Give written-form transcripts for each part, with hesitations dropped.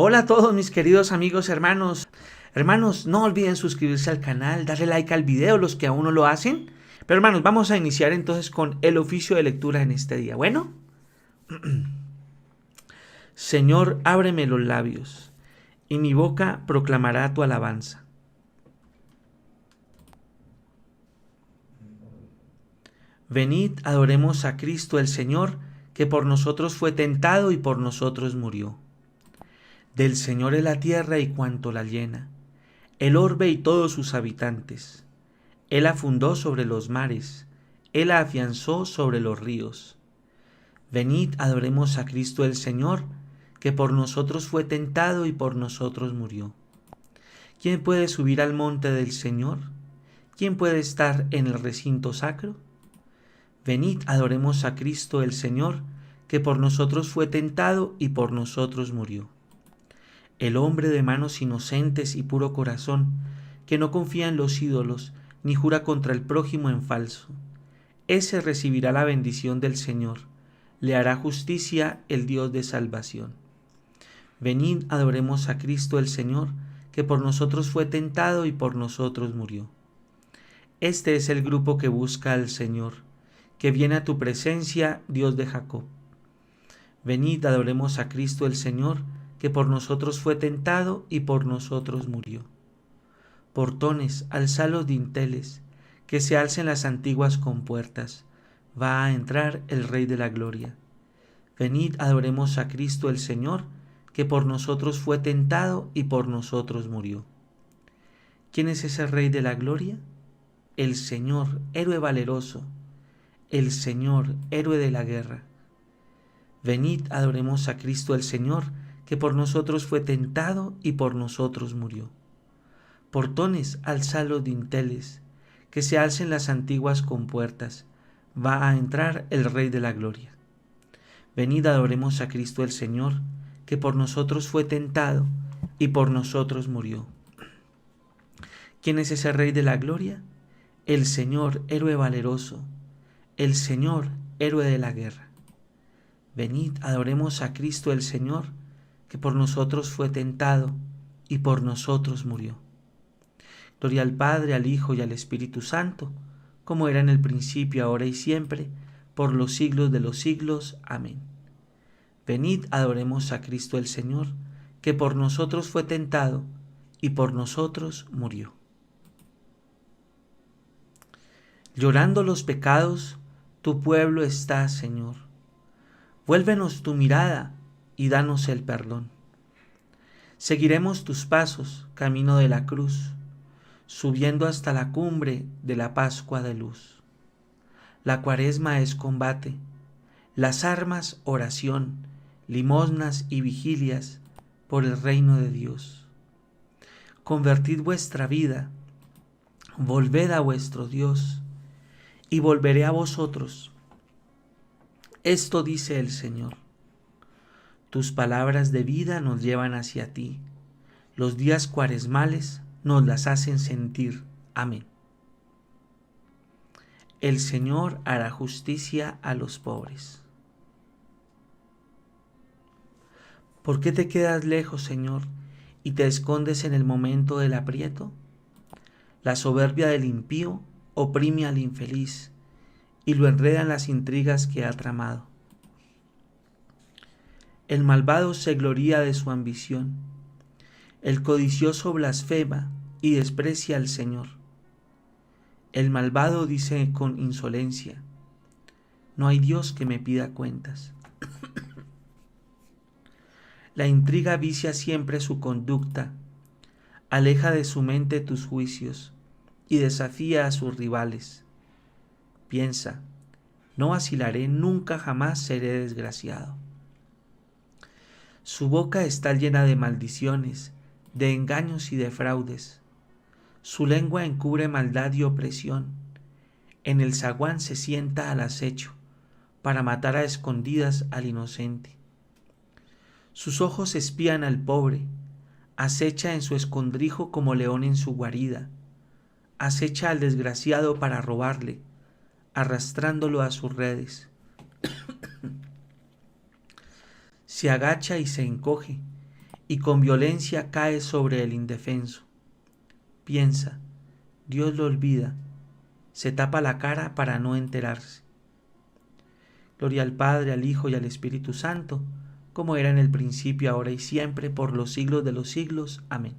Hola a todos mis queridos amigos, hermanos. Hermanos, no olviden suscribirse al canal, darle like al video, los que aún no lo hacen. Pero hermanos, vamos a iniciar entonces con el oficio de lectura en este día. Bueno, Señor, ábreme los labios, y mi boca proclamará tu alabanza. Venid, adoremos a Cristo el Señor, que por nosotros fue tentado y por nosotros murió. Del Señor es la tierra y cuanto la llena, el orbe y todos sus habitantes. Él la fundó sobre los mares, Él la afianzó sobre los ríos. Venid, adoremos a Cristo el Señor, que por nosotros fue tentado y por nosotros murió. ¿Quién puede subir al monte del Señor? ¿Quién puede estar en el recinto sacro? Venid, adoremos a Cristo el Señor, que por nosotros fue tentado y por nosotros murió. El hombre de manos inocentes y puro corazón, que no confía en los ídolos, ni jura contra el prójimo en falso. Ese recibirá la bendición del Señor, le hará justicia el Dios de salvación. Venid, adoremos a Cristo el Señor, que por nosotros fue tentado y por nosotros murió. Este es el grupo que busca al Señor, que viene a tu presencia, Dios de Jacob. Venid, adoremos a Cristo el Señor, que por nosotros fue tentado y por nosotros murió. Portones, alzad los dinteles, que se alcen las antiguas compuertas. Va a entrar el Rey de la Gloria. Venid, adoremos a Cristo el Señor, que por nosotros fue tentado y por nosotros murió. ¿Quién es ese Rey de la Gloria? El Señor, héroe valeroso, el Señor, héroe de la guerra. Venid, adoremos a Cristo el Señor, que por nosotros fue tentado y por nosotros murió. Portones, alzad los dinteles, que se alcen las antiguas compuertas. Va a entrar el Rey de la Gloria. Venid, adoremos a Cristo el Señor, que por nosotros fue tentado y por nosotros murió. ¿Quién es ese Rey de la Gloria? El Señor, héroe valeroso, el Señor, héroe de la guerra. Venid, adoremos a Cristo el Señor, que por nosotros fue tentado y por nosotros murió. Gloria al Padre, al Hijo y al Espíritu Santo, como era en el principio, ahora y siempre, por los siglos de los siglos. Amén. Venid, adoremos a Cristo el Señor, que por nosotros fue tentado y por nosotros murió. Llorando los pecados, tu pueblo está, Señor. Vuélvenos tu mirada y danos el perdón. Seguiremos tus pasos, camino de la cruz, subiendo hasta la cumbre de la Pascua de luz. La Cuaresma es combate, las armas oración, limosnas y vigilias por el reino de Dios. Convertid vuestra vida, volved a vuestro Dios, y volveré a vosotros. Esto dice el Señor. Tus palabras de vida nos llevan hacia ti. Los días cuaresmales nos las hacen sentir. Amén. El Señor hará justicia a los pobres. ¿Por qué te quedas lejos, Señor, y te escondes en el momento del aprieto? La soberbia del impío oprime al infeliz y lo enreda en las intrigas que ha tramado. El malvado se gloría de su ambición. El codicioso blasfema y desprecia al Señor. El malvado dice con insolencia: no hay Dios que me pida cuentas. La intriga vicia siempre su conducta, aleja de su mente tus juicios y desafía a sus rivales. Piensa: no vacilaré, nunca jamás seré desgraciado. Su boca está llena de maldiciones, de engaños y de fraudes. Su lengua encubre maldad y opresión. En el zaguán se sienta al acecho, para matar a escondidas al inocente. Sus ojos espían al pobre, acecha en su escondrijo como león en su guarida. Acecha al desgraciado para robarle, arrastrándolo a sus redes. Se agacha y se encoge, y con violencia cae sobre el indefenso. Piensa, Dios lo olvida, se tapa la cara para no enterarse. Gloria al Padre, al Hijo y al Espíritu Santo, como era en el principio, ahora y siempre, por los siglos de los siglos. Amén.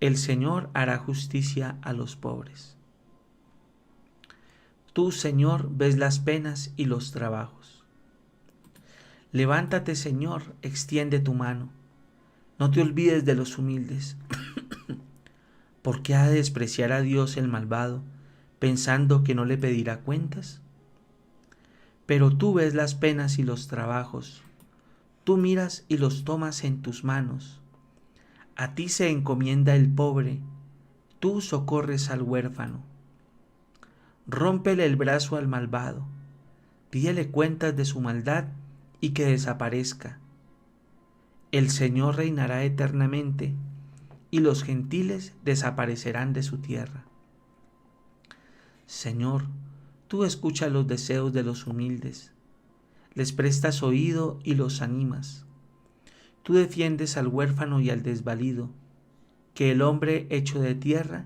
El Señor hará justicia a los pobres. Tú, Señor, ves las penas y los trabajos. Levántate, Señor, extiende tu mano. No te olvides de los humildes. ¿Por qué ha de despreciar a Dios el malvado, pensando que no le pedirá cuentas? Pero tú ves las penas y los trabajos. Tú miras y los tomas en tus manos. A ti se encomienda el pobre, tú socorres al huérfano. Rómpele el brazo al malvado, pídele cuentas de su maldad y que desaparezca. El Señor reinará eternamente y los gentiles desaparecerán de su tierra. Señor, tú escuchas los deseos de los humildes, les prestas oído y los animas. Tú defiendes al huérfano y al desvalido, que el hombre hecho de tierra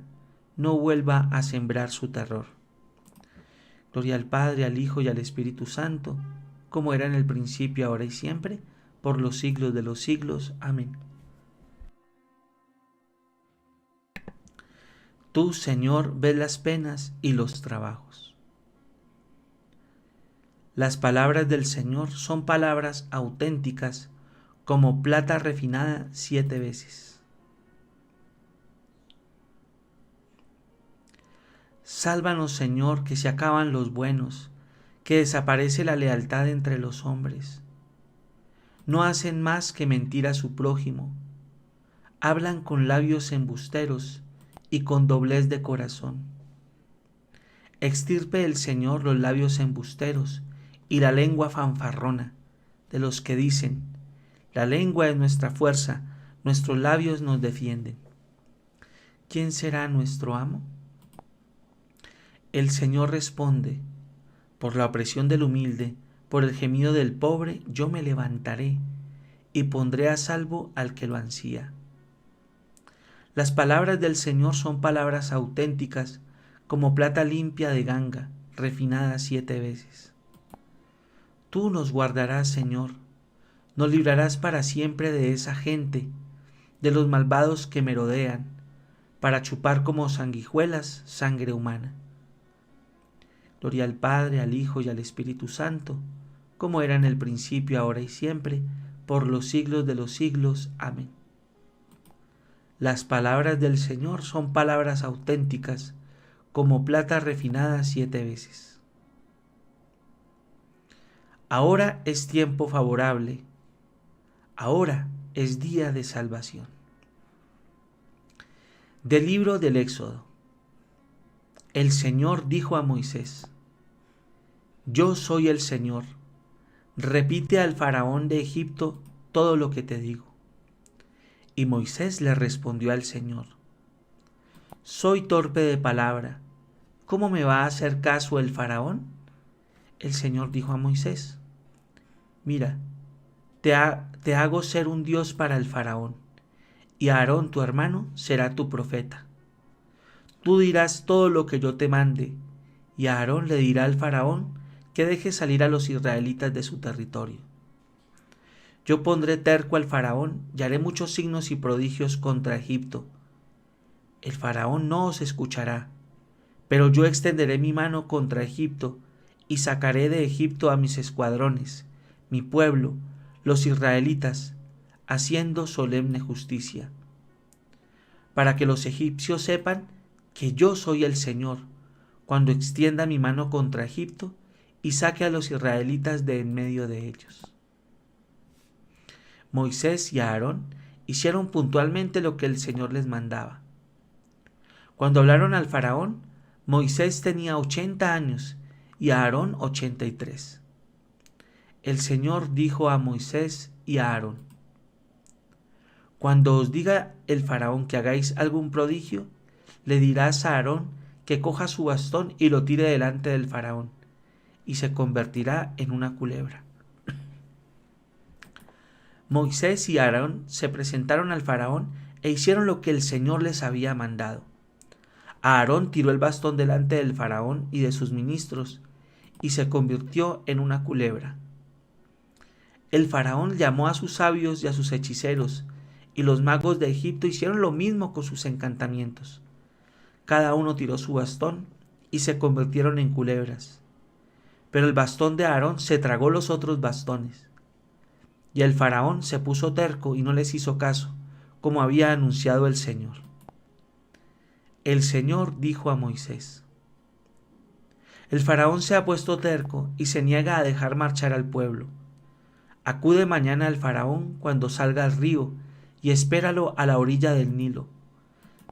no vuelva a sembrar su terror. Gloria al Padre, al Hijo y al Espíritu Santo, como era en el principio, ahora y siempre, por los siglos de los siglos. Amén. Tú, Señor, ves las penas y los trabajos. Las palabras del Señor son palabras auténticas, como plata refinada 7 veces. Sálvanos, Señor, que se acaban los buenos, que desaparece la lealtad entre los hombres. No hacen más que mentir a su prójimo, hablan con labios embusteros y con doblez de corazón. Extirpe el Señor los labios embusteros y la lengua fanfarrona de los que dicen: la lengua es nuestra fuerza, nuestros labios nos defienden. ¿Quién será nuestro amo? El Señor responde: por la opresión del humilde, por el gemido del pobre, yo me levantaré y pondré a salvo al que lo ansía. Las palabras del Señor son palabras auténticas, como plata limpia de ganga, refinada 7 veces. Tú nos guardarás, Señor, nos librarás para siempre de esa gente, de los malvados que merodean, para chupar como sanguijuelas sangre humana. Gloria al Padre, al Hijo y al Espíritu Santo, como era en el principio, ahora y siempre, por los siglos de los siglos. Amén. Las palabras del Señor son palabras auténticas, como plata refinada 7 veces. Ahora es tiempo favorable, ahora es día de salvación. Del libro del Éxodo. El Señor dijo a Moisés: yo soy el Señor, repite al faraón de Egipto todo lo que te digo. Y Moisés le respondió al Señor: soy torpe de palabra, ¿cómo me va a hacer caso el faraón? El Señor dijo a Moisés: mira, te hago ser un Dios para el faraón, y Aarón tu hermano será tu profeta. Tú dirás todo lo que yo te mande, y Aarón le dirá al faraón que deje salir a los israelitas de su territorio. Yo pondré terco al faraón y haré muchos signos y prodigios contra Egipto. El faraón no os escuchará, pero yo extenderé mi mano contra Egipto y sacaré de Egipto a mis escuadrones, mi pueblo, los israelitas, haciendo solemne justicia, para que los egipcios sepan que yo soy el Señor, cuando extienda mi mano contra Egipto y saque a los israelitas de en medio de ellos. Moisés y Aarón hicieron puntualmente lo que el Señor les mandaba. Cuando hablaron al faraón, Moisés tenía 80 años y Aarón 83. El Señor dijo a Moisés y a Aarón: cuando os diga el faraón que hagáis algún prodigio, le dirás a Aarón que coja su bastón y lo tire delante del faraón, y se convertirá en una culebra. Moisés y Aarón se presentaron al faraón e hicieron lo que el Señor les había mandado. Aarón tiró el bastón delante del faraón y de sus ministros, y se convirtió en una culebra. El faraón llamó a sus sabios y a sus hechiceros, y los magos de Egipto hicieron lo mismo con sus encantamientos. Cada uno tiró su bastón y se convirtieron en culebras. Pero el bastón de Aarón se tragó los otros bastones. Y el faraón se puso terco y no les hizo caso, como había anunciado el Señor. El Señor dijo a Moisés: el faraón se ha puesto terco y se niega a dejar marchar al pueblo. Acude mañana al faraón cuando salga al río y espéralo a la orilla del Nilo,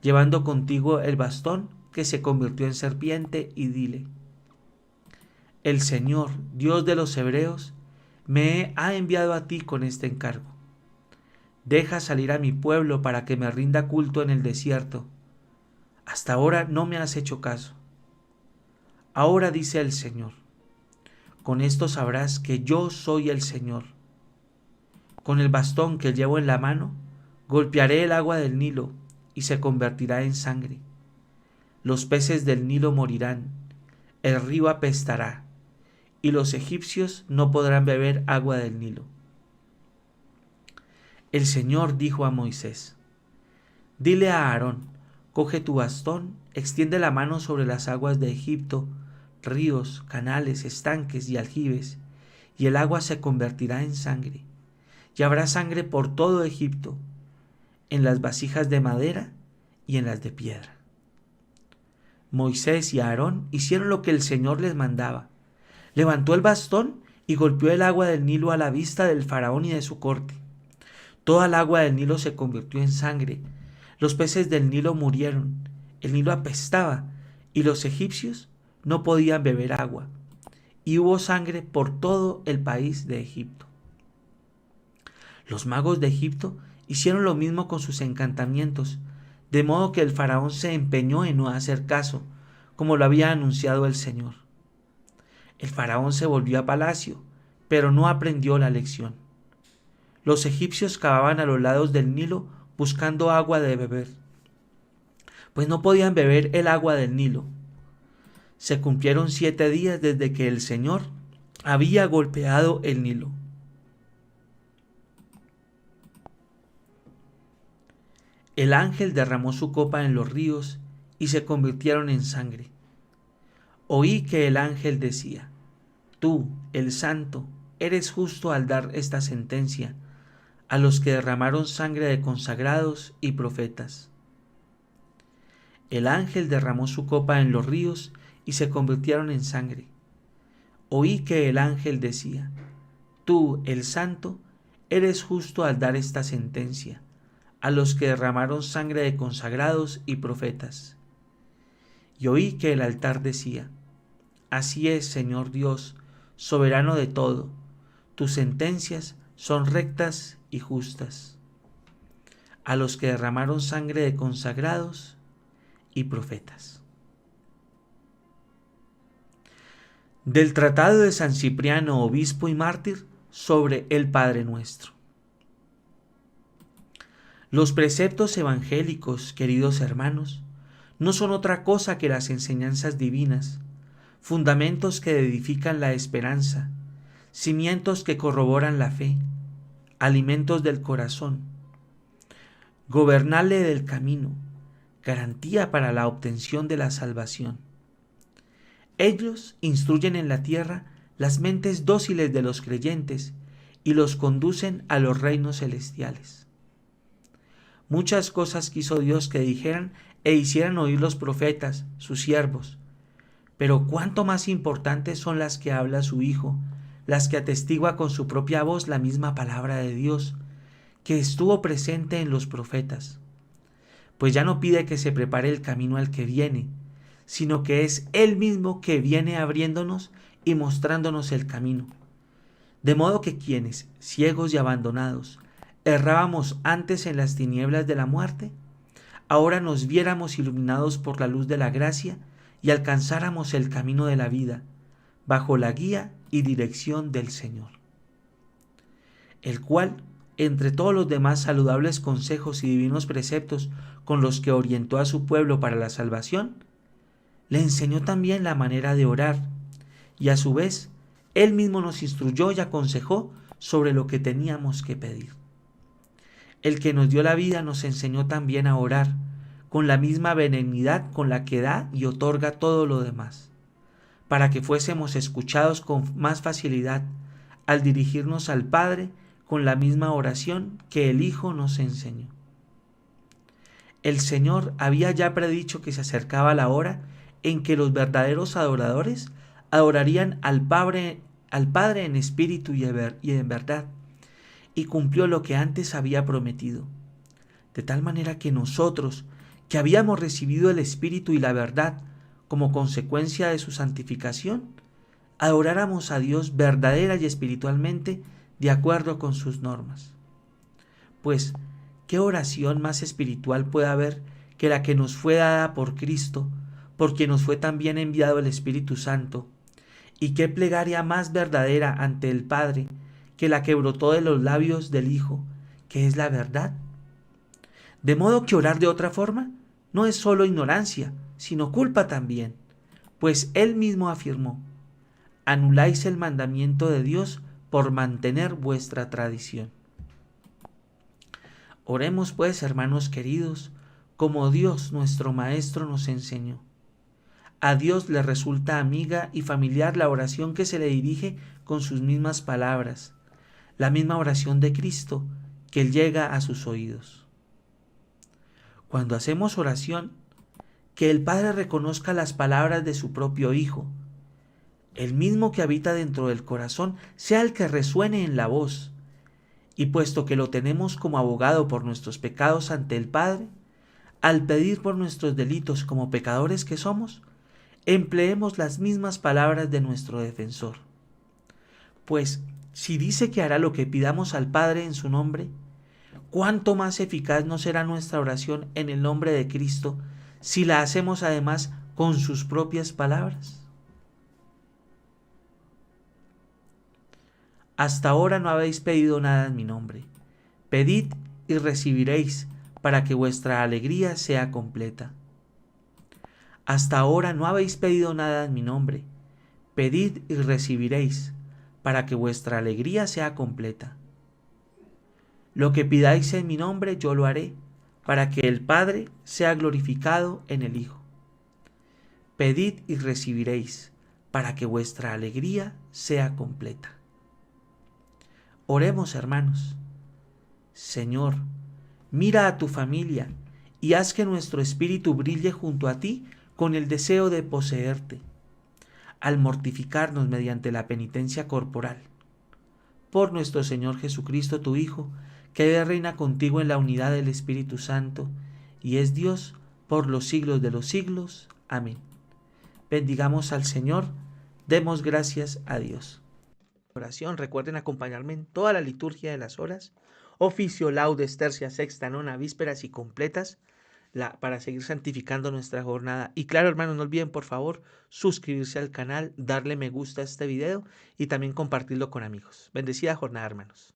llevando contigo el bastón que se convirtió en serpiente, y dile: el Señor, Dios de los hebreos, me ha enviado a ti con este encargo. Deja salir a mi pueblo para que me rinda culto en el desierto. Hasta ahora no me has hecho caso. Ahora dice el Señor: con esto sabrás que yo soy el Señor. Con el bastón que llevo en la mano, golpearé el agua del Nilo y se convertirá en sangre. Los peces del Nilo morirán, el río apestará, y los egipcios no podrán beber agua del Nilo. El Señor dijo a Moisés: dile a Aarón: coge tu bastón, extiende la mano sobre las aguas de Egipto, ríos, canales, estanques y aljibes, y el agua se convertirá en sangre, y habrá sangre por todo Egipto, en las vasijas de madera y en las de piedra. Moisés y Aarón hicieron lo que el Señor les mandaba. Levantó el bastón y golpeó el agua del Nilo a la vista del faraón y de su corte. Toda el agua del Nilo se convirtió en sangre. Los peces del Nilo murieron, el Nilo apestaba, y los egipcios no podían beber agua, y hubo sangre por todo el país de Egipto. Los magos de Egipto hicieron lo mismo con sus encantamientos, de modo que el faraón se empeñó en no hacer caso, como lo había anunciado el Señor. El faraón se volvió a palacio, pero no aprendió la lección. Los egipcios cavaban a los lados del Nilo buscando agua de beber, pues no podían beber el agua del Nilo. Se cumplieron 7 días desde que el Señor había golpeado el Nilo. El ángel derramó su copa en los ríos y se convirtieron en sangre. Oí que el ángel decía: tú, el Santo, eres justo al dar esta sentencia a los que derramaron sangre de consagrados y profetas. El ángel derramó su copa en los ríos y se convirtieron en sangre. Oí que el ángel decía: tú, el Santo, eres justo al dar esta sentencia a los que derramaron sangre de consagrados y profetas. Y oí que el altar decía: así es, Señor Dios, soberano de todo, tus sentencias son rectas y justas. A los que derramaron sangre de consagrados y profetas. Del Tratado de San Cipriano, obispo y mártir, sobre el Padre Nuestro. Los preceptos evangélicos, queridos hermanos, no son otra cosa que las enseñanzas divinas, fundamentos que edifican la esperanza, cimientos que corroboran la fe, alimentos del corazón, gobernale del camino, garantía para la obtención de la salvación. Ellos instruyen en la tierra las mentes dóciles de los creyentes y los conducen a los reinos celestiales. Muchas cosas quiso Dios que dijeran e hicieran oír los profetas, sus siervos, pero cuánto más importantes son las que habla su Hijo, las que atestigua con su propia voz la misma palabra de Dios, que estuvo presente en los profetas. Pues ya no pide que se prepare el camino al que viene, sino que es Él mismo que viene abriéndonos y mostrándonos el camino. De modo que quienes, ciegos y abandonados, errábamos antes en las tinieblas de la muerte, ahora nos viéramos iluminados por la luz de la gracia y alcanzáramos el camino de la vida, bajo la guía y dirección del Señor, el cual, entre todos los demás saludables consejos y divinos preceptos con los que orientó a su pueblo para la salvación, le enseñó también la manera de orar, y a su vez, él mismo nos instruyó y aconsejó sobre lo que teníamos que pedir. El que nos dio la vida nos enseñó también a orar, con la misma benignidad con la que da y otorga todo lo demás, para que fuésemos escuchados con más facilidad al dirigirnos al Padre con la misma oración que el Hijo nos enseñó. El Señor había ya predicho que se acercaba la hora en que los verdaderos adoradores adorarían al Padre en espíritu y en verdad, y cumplió lo que antes había prometido, de tal manera que nosotros, que habíamos recibido el Espíritu y la verdad como consecuencia de su santificación, adoráramos a Dios verdadera y espiritualmente de acuerdo con sus normas. Pues, ¿qué oración más espiritual puede haber que la que nos fue dada por Cristo, por quien nos fue también enviado el Espíritu Santo? ¿Y qué plegaria más verdadera ante el Padre que la que brotó de los labios del Hijo, que es la verdad? De modo que orar de otra forma no es solo ignorancia, sino culpa también, pues Él mismo afirmó: anuláis el mandamiento de Dios por mantener vuestra tradición. Oremos pues, hermanos queridos, como Dios nuestro Maestro nos enseñó. A Dios le resulta amiga y familiar la oración que se le dirige con sus mismas palabras, la misma oración de Cristo que llega a sus oídos. Cuando hacemos oración, que el Padre reconozca las palabras de su propio Hijo, el mismo que habita dentro del corazón, sea el que resuene en la voz. Y puesto que lo tenemos como abogado por nuestros pecados ante el Padre, al pedir por nuestros delitos como pecadores que somos, empleemos las mismas palabras de nuestro defensor. Pues, si dice que hará lo que pidamos al Padre en su nombre, ¿cuánto más eficaz no será nuestra oración en el nombre de Cristo si la hacemos además con sus propias palabras? Hasta ahora no habéis pedido nada en mi nombre. Pedid y recibiréis, para que vuestra alegría sea completa. Hasta ahora no habéis pedido nada en mi nombre. Pedid y recibiréis, para que vuestra alegría sea completa. Lo que pidáis en mi nombre yo lo haré, para que el Padre sea glorificado en el Hijo. Pedid y recibiréis, para que vuestra alegría sea completa. Oremos, hermanos. Señor, mira a tu familia y haz que nuestro espíritu brille junto a ti con el deseo de poseerte, al mortificarnos mediante la penitencia corporal. Por nuestro Señor Jesucristo, tu Hijo, que reina contigo en la unidad del Espíritu Santo, y es Dios por los siglos de los siglos. Amén. Bendigamos al Señor, demos gracias a Dios. Oración, recuerden acompañarme en toda la liturgia de las horas, oficio, laudes, tercia, sexta, nona, vísperas y completas, para seguir santificando nuestra jornada. Y claro, hermanos, no olviden por favor suscribirse al canal, darle me gusta a este video y también compartirlo con amigos. Bendecida jornada, hermanos.